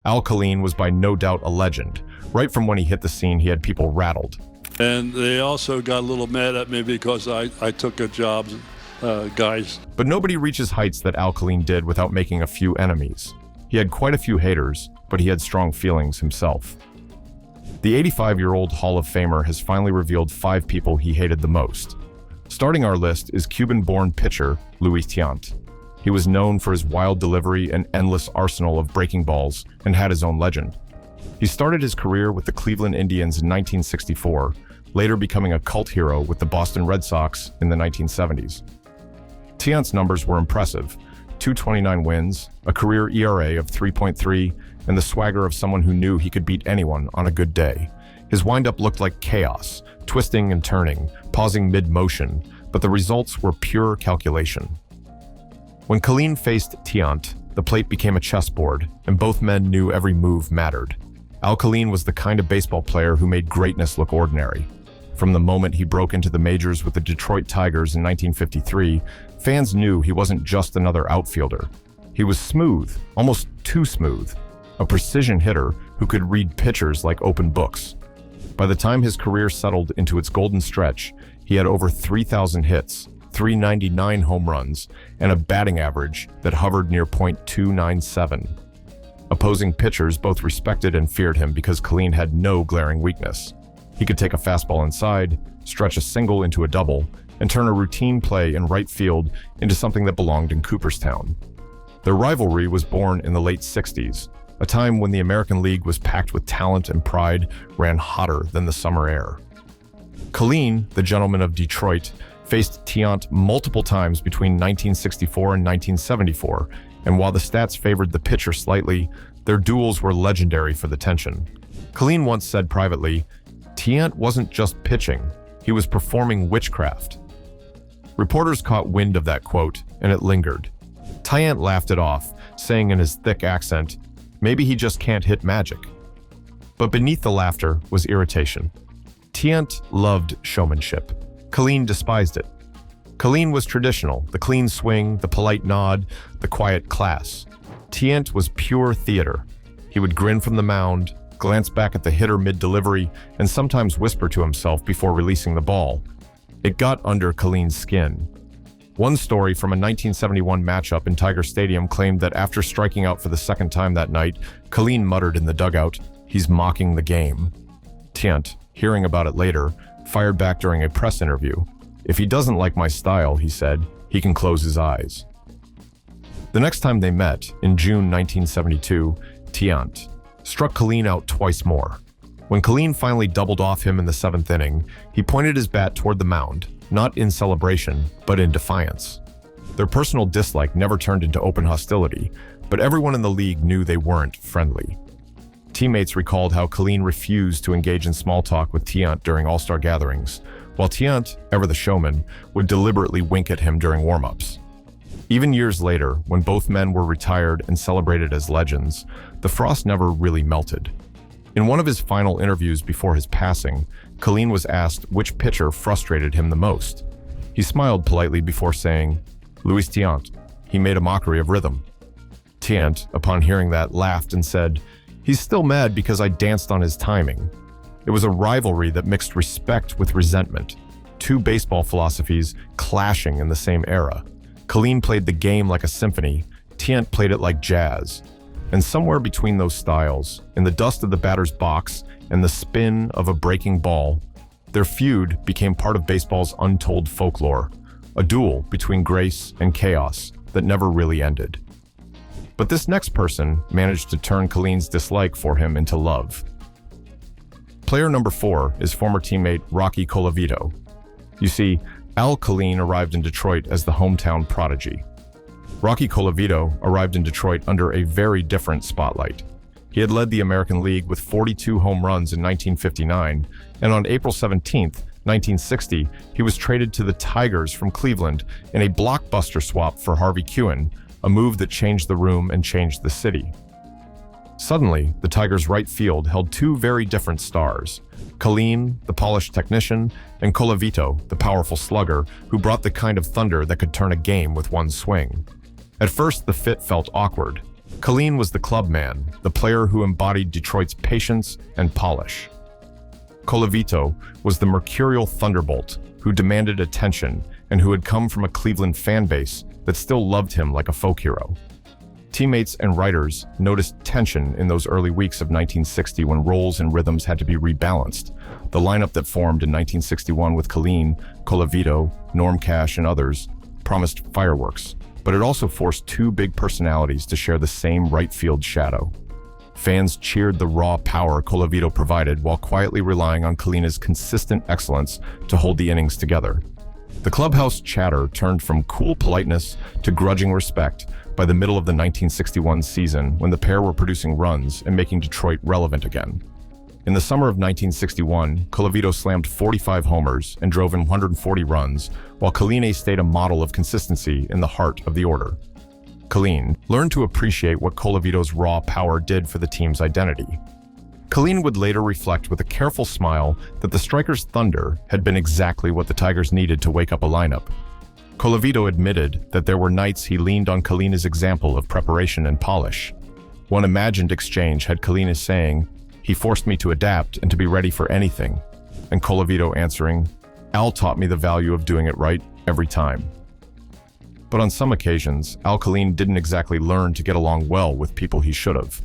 Al Kaline was by no doubt a legend. Right from when he hit the scene, he had people rattled. And they also got a little mad at me because I took a job, guys. But nobody reaches heights that Al Kaline did without making a few enemies. He had quite a few haters, but he had strong feelings himself. The 85-year-old Hall of Famer has finally revealed 5 people he hated the most. Starting our list is Cuban-born pitcher Luis Tiant. He was known for his wild delivery and endless arsenal of breaking balls and had his own legend. He started his career with the Cleveland Indians in 1964, later becoming a cult hero with the Boston Red Sox in the 1970s. Tiant's numbers were impressive: 229 wins, a career ERA of 3.3, and the swagger of someone who knew he could beat anyone on a good day. His windup looked like chaos, twisting and turning, pausing mid-motion, but the results were pure calculation. When Kaline faced Tiant, the plate became a chessboard, and both men knew every move mattered. Al Kaline was the kind of baseball player who made greatness look ordinary. From the moment he broke into the majors with the Detroit Tigers in 1953, fans knew he wasn't just another outfielder. He was smooth, almost too smooth, a precision hitter who could read pitchers like open books. By the time his career settled into its golden stretch, he had over 3,000 hits, 399 home runs, and a batting average that hovered near .297. Opposing pitchers both respected and feared him because Kaline had no glaring weakness. He could take a fastball inside, stretch a single into a double, and turn a routine play in right field into something that belonged in Cooperstown. Their rivalry was born in the late 60s, a time when the American League was packed with talent and pride ran hotter than the summer air. Kaline, the gentleman of Detroit, faced Tiant multiple times between 1964 and 1974, and while the stats favored the pitcher slightly, their duels were legendary for the tension. Kaline once said privately, "Tiant wasn't just pitching, he was performing witchcraft." Reporters caught wind of that quote, and it lingered. Tiant laughed it off, saying in his thick accent, "Maybe he just can't hit magic." But beneath the laughter was irritation. Tiant loved showmanship. Kaline despised it. Kaline was traditional, the clean swing, the polite nod, the quiet class. Tiant was pure theater. He would grin from the mound, glance back at the hitter mid-delivery, and sometimes whisper to himself before releasing the ball. It got under Kaline's skin. One story from a 1971 matchup in Tiger Stadium claimed that after striking out for the second time that night, Kaline muttered in the dugout, "He's mocking the game." Tiant, hearing about it later, fired back during a press interview. "If he doesn't like my style," he said, "he can close his eyes." The next time they met, in June 1972, Tiant struck Kaline out twice more. When Kaline finally doubled off him in the 7th inning, he pointed his bat toward the mound, not in celebration, but in defiance. Their personal dislike never turned into open hostility, but everyone in the league knew they weren't friendly. Teammates recalled how Kaline refused to engage in small talk with Tiant during all-star gatherings, while Tiant, ever the showman, would deliberately wink at him during warm-ups. Even years later, when both men were retired and celebrated as legends, the frost never really melted. In one of his final interviews before his passing, Kaline was asked which pitcher frustrated him the most. He smiled politely before saying, "Luis Tiant. He made a mockery of rhythm." Tiant, upon hearing that, laughed and said, "He's still mad because I danced on his timing." It was a rivalry that mixed respect with resentment, two baseball philosophies clashing in the same era. Kaline played the game like a symphony, Tiant played it like jazz. And somewhere between those styles, in the dust of the batter's box and the spin of a breaking ball, their feud became part of baseball's untold folklore, a duel between grace and chaos that never really ended. But this next person managed to turn Kaline's dislike for him into love. Player number 4 is former teammate Rocky Colavito. You see, Al Kaline arrived in Detroit as the hometown prodigy. Rocky Colavito arrived in Detroit under a very different spotlight. He had led the American League with 42 home runs in 1959, and on April 17, 1960, he was traded to the Tigers from Cleveland in a blockbuster swap for Harvey Kuenn, a move that changed the room and changed the city. Suddenly, the Tigers' right field held two very different stars: Kaline, the polished technician, and Colavito, the powerful slugger, who brought the kind of thunder that could turn a game with one swing. At first, the fit felt awkward. Kaline was the club man, the player who embodied Detroit's patience and polish. Colavito was the mercurial thunderbolt who demanded attention and who had come from a Cleveland fan base that still loved him like a folk hero. Teammates and writers noticed tension in those early weeks of 1960 when roles and rhythms had to be rebalanced. The lineup that formed in 1961 with Kaline, Colavito, Norm Cash, and others promised fireworks, but it also forced two big personalities to share the same right field shadow. Fans cheered the raw power Colavito provided while quietly relying on Kaline's consistent excellence to hold the innings together. The clubhouse chatter turned from cool politeness to grudging respect by the middle of the 1961 season when the pair were producing runs and making Detroit relevant again. In the summer of 1961, Colavito slammed 45 homers and drove in 140 runs, while Kaline stayed a model of consistency in the heart of the order. Kaline learned to appreciate what Colavito's raw power did for the team's identity. Kaline would later reflect with a careful smile that the Strikers' thunder had been exactly what the Tigers needed to wake up a lineup. Colavito admitted that there were nights he leaned on Kaline's example of preparation and polish. One imagined exchange had Kaline saying, "He forced me to adapt and to be ready for anything," and Colavito answering, "Al taught me the value of doing it right every time." But on some occasions, Al Kaline didn't exactly learn to get along well with people he should have.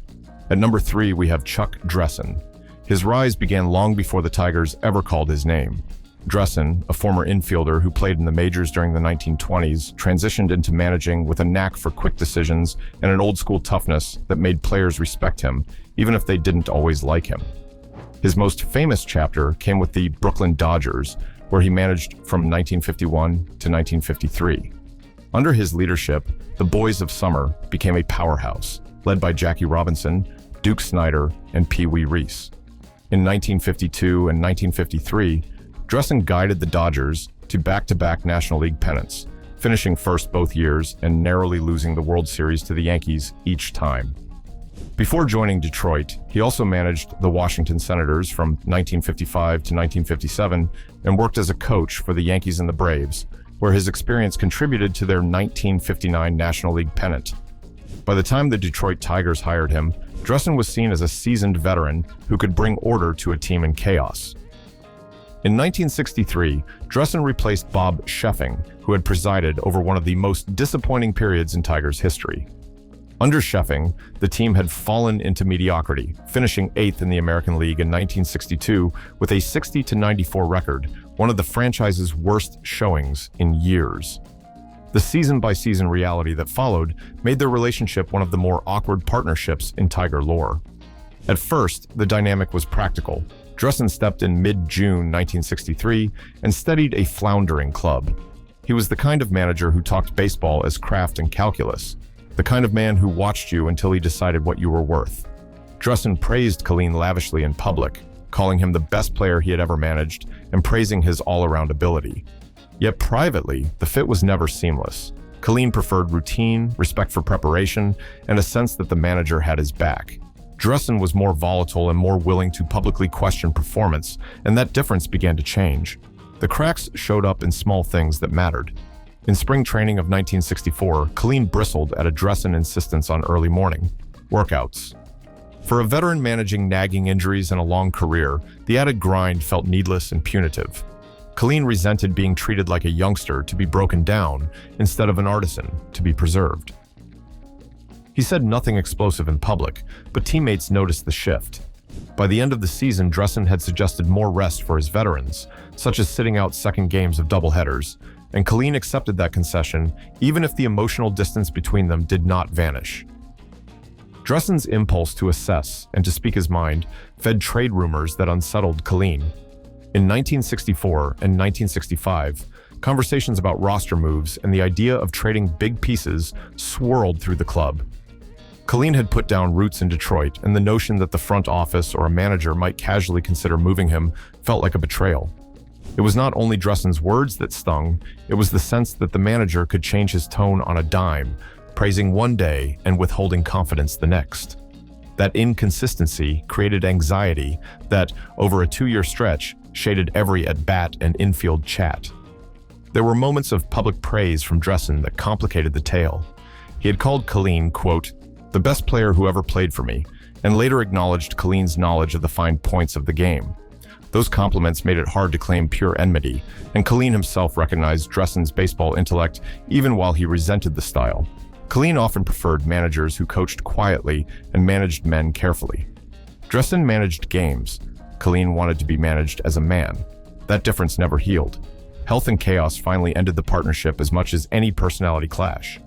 At number 3, we have Chuck Dressen. His rise began long before the Tigers ever called his name. Dressen, a former infielder who played in the majors during the 1920s, transitioned into managing with a knack for quick decisions and an old-school toughness that made players respect him, even if they didn't always like him. His most famous chapter came with the Brooklyn Dodgers, where he managed from 1951 to 1953. Under his leadership, the Boys of Summer became a powerhouse, led by Jackie Robinson, Duke Snider, and Pee Wee Reese. In 1952 and 1953, Dressen guided the Dodgers to back-to-back National League pennants, finishing first both years and narrowly losing the World Series to the Yankees each time. Before joining Detroit, he also managed the Washington Senators from 1955 to 1957 and worked as a coach for the Yankees and the Braves, where his experience contributed to their 1959 National League pennant. By the time the Detroit Tigers hired him, Dressen was seen as a seasoned veteran who could bring order to a team in chaos. In 1963, Dressen replaced Bob Sheffing, who had presided over one of the most disappointing periods in Tigers history. Under Sheffing, the team had fallen into mediocrity, finishing 8th in the American League in 1962 with a 60-94 record, one of the franchise's worst showings in years. The season-by-season reality that followed made their relationship one of the more awkward partnerships in Tiger lore. At first, the dynamic was practical. Dressen stepped in mid-June 1963 and steadied a floundering club. He was the kind of manager who talked baseball as craft and calculus, the kind of man who watched you until he decided what you were worth. Dressen praised Kaline lavishly in public, calling him the best player he had ever managed and praising his all-around ability. Yet privately, the fit was never seamless. Kaline preferred routine, respect for preparation, and a sense that the manager had his back. Dressen was more volatile and more willing to publicly question performance, and that difference began to change. The cracks showed up in small things that mattered. In spring training of 1964, Kaline bristled at a Dressen insistence on early morning workouts. For a veteran managing nagging injuries and a long career, the added grind felt needless and punitive. Kaline resented being treated like a youngster to be broken down instead of an artisan to be preserved. He said nothing explosive in public, but teammates noticed the shift. By the end of the season, Dressen had suggested more rest for his veterans, such as sitting out second games of doubleheaders, and Kaline accepted that concession, even if the emotional distance between them did not vanish. Dressen's impulse to assess and to speak his mind fed trade rumors that unsettled Kaline. In 1964 and 1965, conversations about roster moves and the idea of trading big pieces swirled through the club. Kaline had put down roots in Detroit, and the notion that the front office or a manager might casually consider moving him felt like a betrayal. It was not only Dressen's words that stung, it was the sense that the manager could change his tone on a dime, praising one day and withholding confidence the next. That inconsistency created anxiety that, over a 2-year stretch, shaded every at-bat and infield chat. There were moments of public praise from Dressen that complicated the tale. He had called Kaline, quote, the best player who ever played for me, and later acknowledged Kaline's knowledge of the fine points of the game. Those compliments made it hard to claim pure enmity, and Kaline himself recognized Dressen's baseball intellect even while he resented the style. Kaline often preferred managers who coached quietly and managed men carefully. Dressen managed games. Kaline wanted to be managed as a man. That difference never healed. Health and chaos finally ended the partnership as much as any personality clash.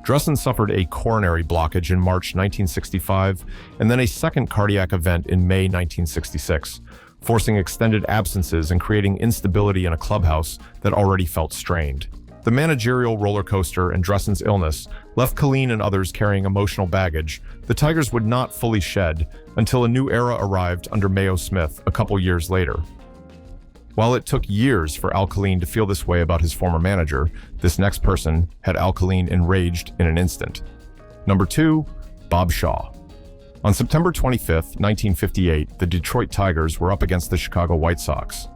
Dressen suffered a coronary blockage in March 1965 and then a second cardiac event in May 1966, forcing extended absences and creating instability in a clubhouse that already felt strained. The managerial roller coaster and Dressen's illness left Kaline and others carrying emotional baggage the Tigers would not fully shed until a new era arrived under Mayo Smith a couple years later. While it took years for Al Kaline to feel this way about his former manager, this next person had Al Kaline enraged in an instant. Number 2, Bob Shaw. On September 25, 1958, the Detroit Tigers were up against the Chicago White Sox.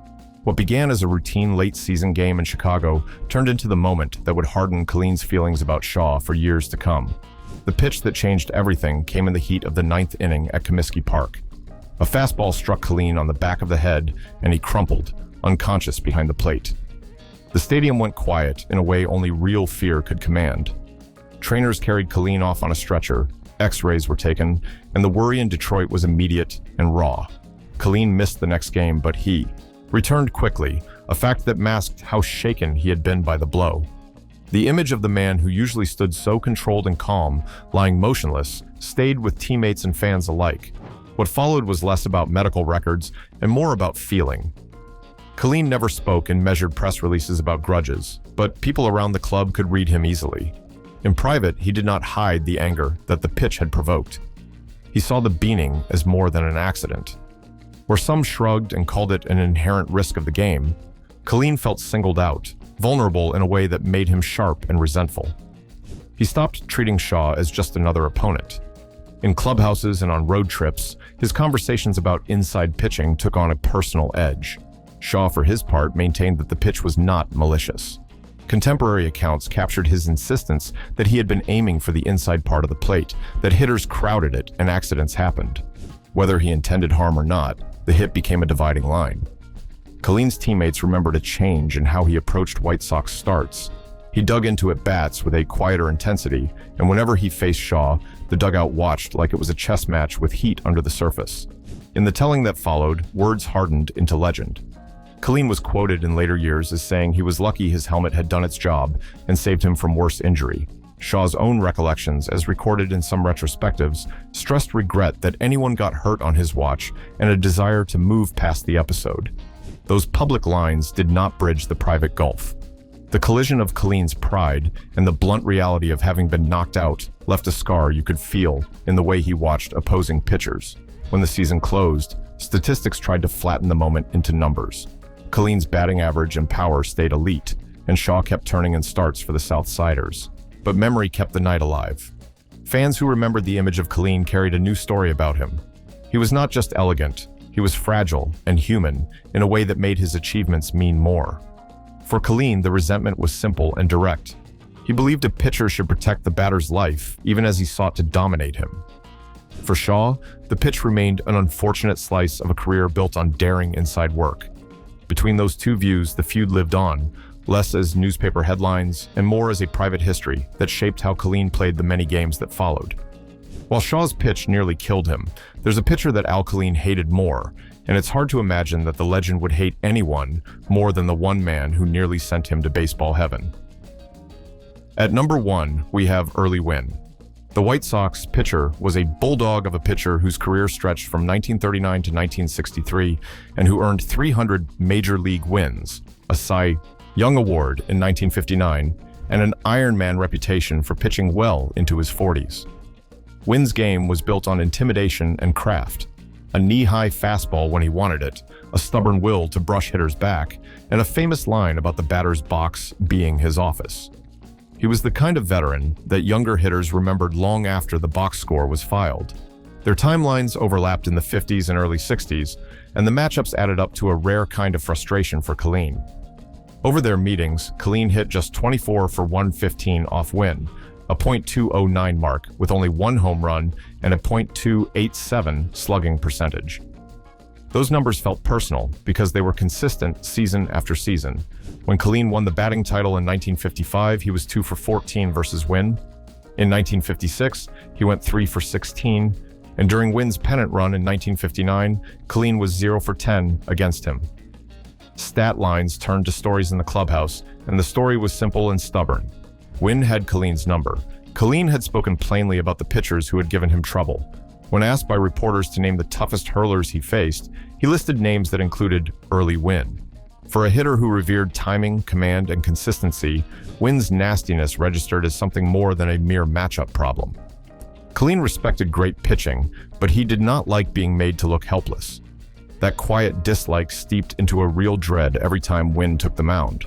What began as a routine late-season game in Chicago turned into the moment that would harden Kaline's feelings about Shaw for years to come. The pitch that changed everything came in the heat of the ninth inning at Comiskey Park. A fastball struck Kaline on the back of the head, and he crumpled, unconscious behind the plate. The stadium went quiet in a way only real fear could command. Trainers carried Kaline off on a stretcher, X-rays were taken, and the worry in Detroit was immediate and raw. Kaline missed the next game, but he returned quickly, a fact that masked how shaken he had been by the blow. The image of the man who usually stood so controlled and calm, lying motionless, stayed with teammates and fans alike. What followed was less about medical records and more about feeling. Kaline never spoke in measured press releases about grudges, but people around the club could read him easily. In private, he did not hide the anger that the pitch had provoked. He saw the beaning as more than an accident. Where some shrugged and called it an inherent risk of the game, Kaline felt singled out, vulnerable in a way that made him sharp and resentful. He stopped treating Shaw as just another opponent. In clubhouses and on road trips, his conversations about inside pitching took on a personal edge. Shaw, for his part, maintained that the pitch was not malicious. Contemporary accounts captured his insistence that he had been aiming for the inside part of the plate, that hitters crowded it and accidents happened. Whether he intended harm or not, the hit became a dividing line. Kaline's teammates remembered a change in how he approached White Sox starts. He dug into at-bats with a quieter intensity, and whenever he faced Shaw, the dugout watched like it was a chess match with heat under the surface. In the telling that followed, words hardened into legend. Kaline was quoted in later years as saying he was lucky his helmet had done its job and saved him from worse injury. Shaw's own recollections, as recorded in some retrospectives, stressed regret that anyone got hurt on his watch and a desire to move past the episode. Those public lines did not bridge the private gulf. The collision of Kaline's pride and the blunt reality of having been knocked out left a scar you could feel in the way he watched opposing pitchers. When the season closed, statistics tried to flatten the moment into numbers. Kaline's batting average and power stayed elite, and Shaw kept turning in starts for the South Siders. But memory kept the night alive. Fans who remembered the image of Kaline carried a new story about him. He was not just elegant, he was fragile and human in a way that made his achievements mean more. For Kaline, the resentment was simple and direct. He believed a pitcher should protect the batter's life, even as he sought to dominate him. For Shaw, the pitch remained an unfortunate slice of a career built on daring inside work. Between those two views, the feud lived on, less as newspaper headlines and more as a private history that shaped how Kaline played the many games that followed. While Shaw's pitch nearly killed him, there's a pitcher that Al Kaline hated more, and it's hard to imagine that the legend would hate anyone more than the one man who nearly sent him to baseball heaven. At number 1, we have Early Wynn. The White Sox pitcher was a bulldog of a pitcher whose career stretched from 1939 to 1963 and who earned 300 major league wins, a Cy Young Award in 1959, and an Ironman reputation for pitching well into his 40s. Wynn's game was built on intimidation and craft, a knee-high fastball when he wanted it, a stubborn will to brush hitters back, and a famous line about the batter's box being his office. He was the kind of veteran that younger hitters remembered long after the box score was filed. Their timelines overlapped in the 50s and early 60s, and the matchups added up to a rare kind of frustration for Kaline. Over their meetings, Kaline hit just 24 for 115 off Wynn, a .209 mark with only 1 home run and a .287 slugging percentage. Those numbers felt personal because they were consistent season after season. When Kaline won the batting title in 1955, he was 2 for 14 versus Wynn. In 1956, he went 3 for 16, and during Wynn's pennant run in 1959, Kaline was 0 for 10 against him. Stat lines turned to stories in the clubhouse, and the story was simple and stubborn. Wynn had Kaline's number. Kaline had spoken plainly about the pitchers who had given him trouble. When asked by reporters to name the toughest hurlers he faced, he listed names that included early Wynn. For a hitter who revered timing, command, and consistency, Wynn's nastiness registered as something more than a mere matchup problem. Kaline respected great pitching, but he did not like being made to look helpless. That quiet dislike steeped into a real dread every time Wynn took the mound.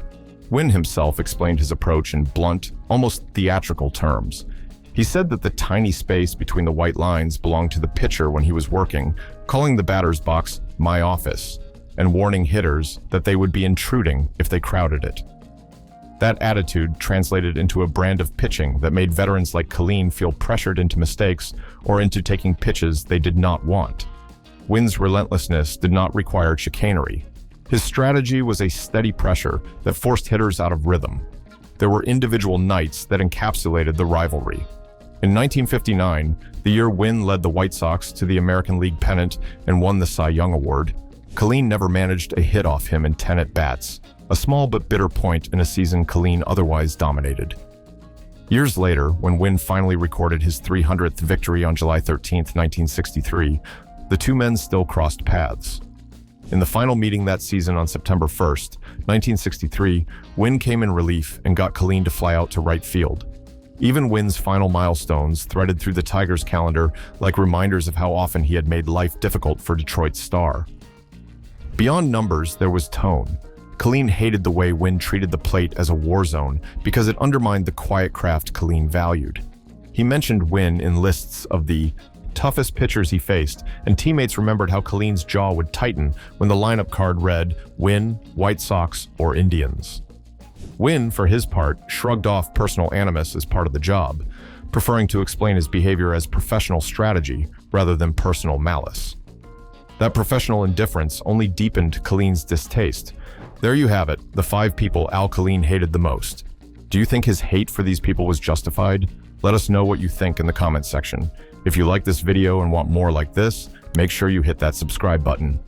Wynn himself explained his approach in blunt, almost theatrical terms. He said that the tiny space between the white lines belonged to the pitcher when he was working, calling the batter's box "my office," and warning hitters that they would be intruding if they crowded it. That attitude translated into a brand of pitching that made veterans like Kaline feel pressured into mistakes or into taking pitches they did not want. Wynn's relentlessness did not require chicanery. His strategy was a steady pressure that forced hitters out of rhythm. There were individual nights that encapsulated the rivalry. In 1959, the year Wynn led the White Sox to the American League pennant and won the Cy Young Award, Kaline never managed a hit off him in 10 at-bats, a small but bitter point in a season Kaline otherwise dominated. Years later, when Wynn finally recorded his 300th victory on July 13, 1963, the two men still crossed paths. In the final meeting that season on September 1, 1963, Wynn came in relief and got Kaline to fly out to right field. Even Wynn's final milestones threaded through the Tigers' calendar like reminders of how often he had made life difficult for Detroit's star. Beyond numbers, there was tone. Kaline hated the way Wynn treated the plate as a war zone because it undermined the quiet craft Kaline valued. He mentioned Wynn in lists of the toughest pitchers he faced, and teammates remembered how Kaline's jaw would tighten when the lineup card read Wynn, White Sox, or Indians. Wynn, for his part, shrugged off personal animus as part of the job, preferring to explain his behavior as professional strategy rather than personal malice. That professional indifference only deepened Kaline's distaste. There you have it, the 5 people Al Kaline hated the most. Do you think his hate for these people was justified? Let us know what you think in the comments section. If you like this video and want more like this, make sure you hit that subscribe button.